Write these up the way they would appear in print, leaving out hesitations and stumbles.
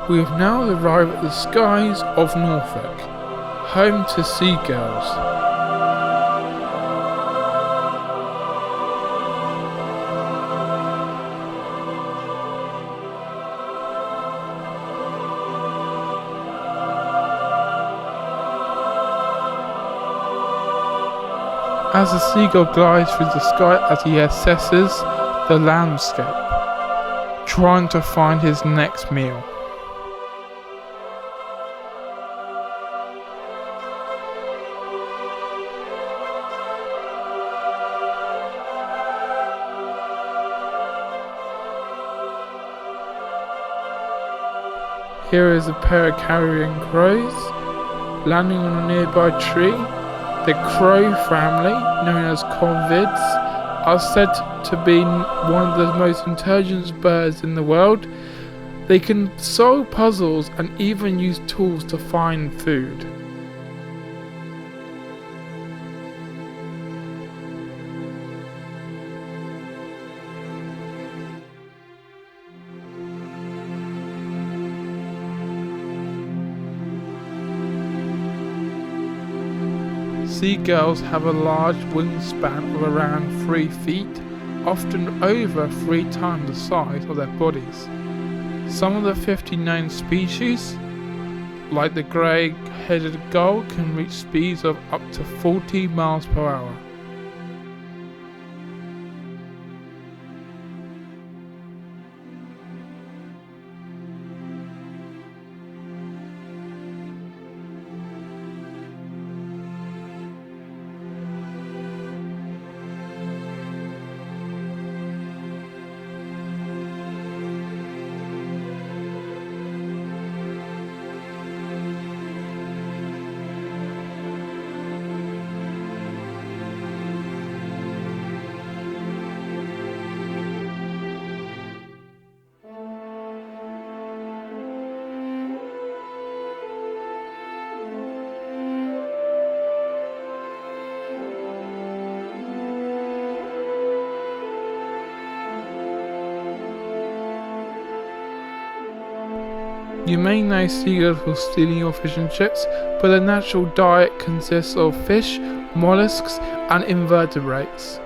We have now arrived at the skies of Norfolk, home to seagulls. As the seagull glides through the sky as he assesses the landscape, trying to find his next meal. Here is a pair of carrion crows landing on a nearby tree. The crow family, known as corvids, are said to be one of the most intelligent birds in the world. They can solve puzzles and even use tools to find food. Seagulls have a large wingspan of around 3 feet, often over 3 times the size of their bodies. Some of the 50 known species, like the grey-headed gull, can reach speeds of up to 40 miles per hour. You may know seagulls for stealing your fish and chips, but their natural diet consists of fish, mollusks, and invertebrates.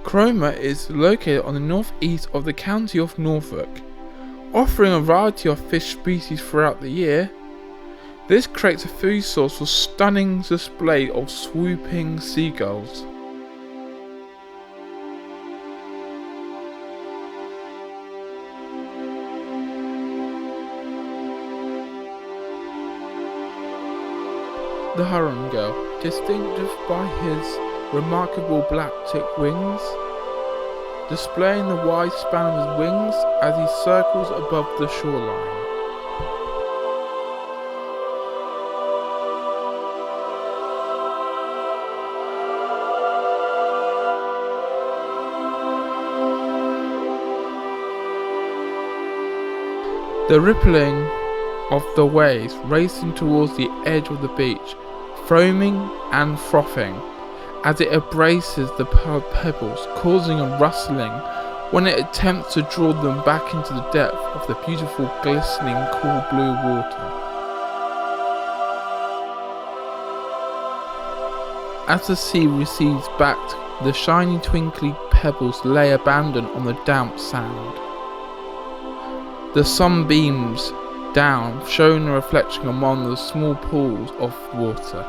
Cromer is located on the northeast of the county of Norfolk, offering a variety of fish species throughout the year. This creates a food source for stunning display of swooping seagulls. The Herringull, distinctive by his remarkable black tipped wings, displaying the wide span of his wings as he circles above the shoreline. The rippling of the waves racing towards the edge of the beach, foaming and frothing as it embraces the pebbles, causing a rustling when it attempts to draw them back into the depth of the beautiful, glistening, cool blue water. As the sea recedes back, the shiny, twinkly pebbles lay abandoned on the damp sand. The sun beams down, showing a reflection among the small pools of water.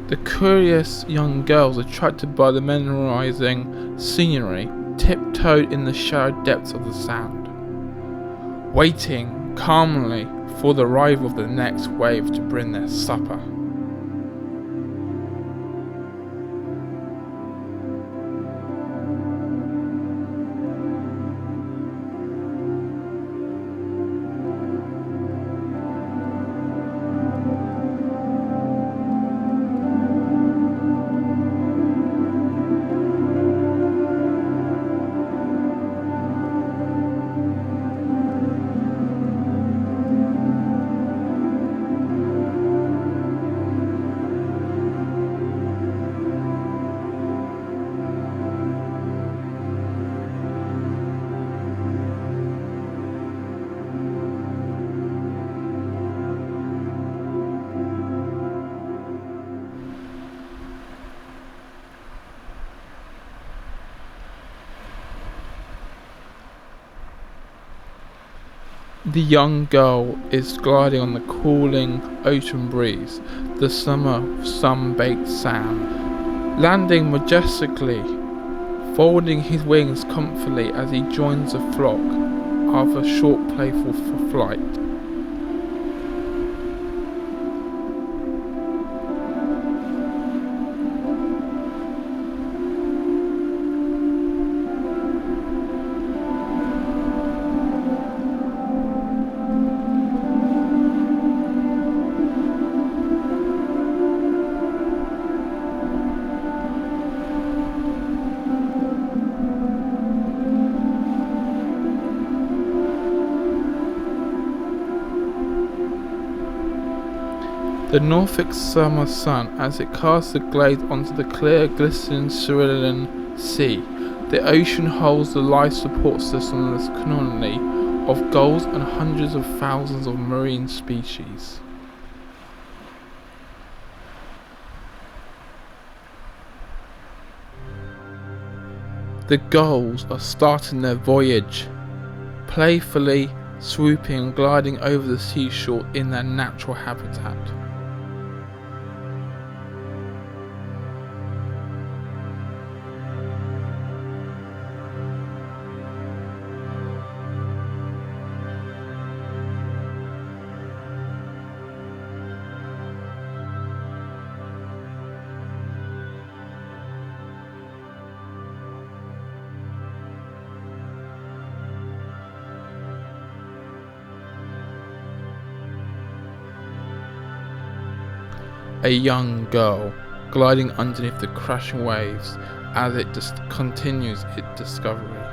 The curious young girls, attracted by the mesmerizing scenery, tiptoed in the shallow depths of the sand, waiting calmly for the arrival of the next wave to bring their supper. The young girl is gliding on the cooling ocean breeze, the summer sun-baked sand, landing majestically, folding his wings comfortably as he joins the flock after a short playful flight. The Norfolk summer sun, as it casts the glade onto the clear, glistening cerulean sea. The ocean holds the life support system of this colony of gulls and hundreds of thousands of marine species. The gulls are starting their voyage, playfully swooping and gliding over the seashore in their natural habitat. A young girl gliding underneath the crashing waves as it continues its discovery.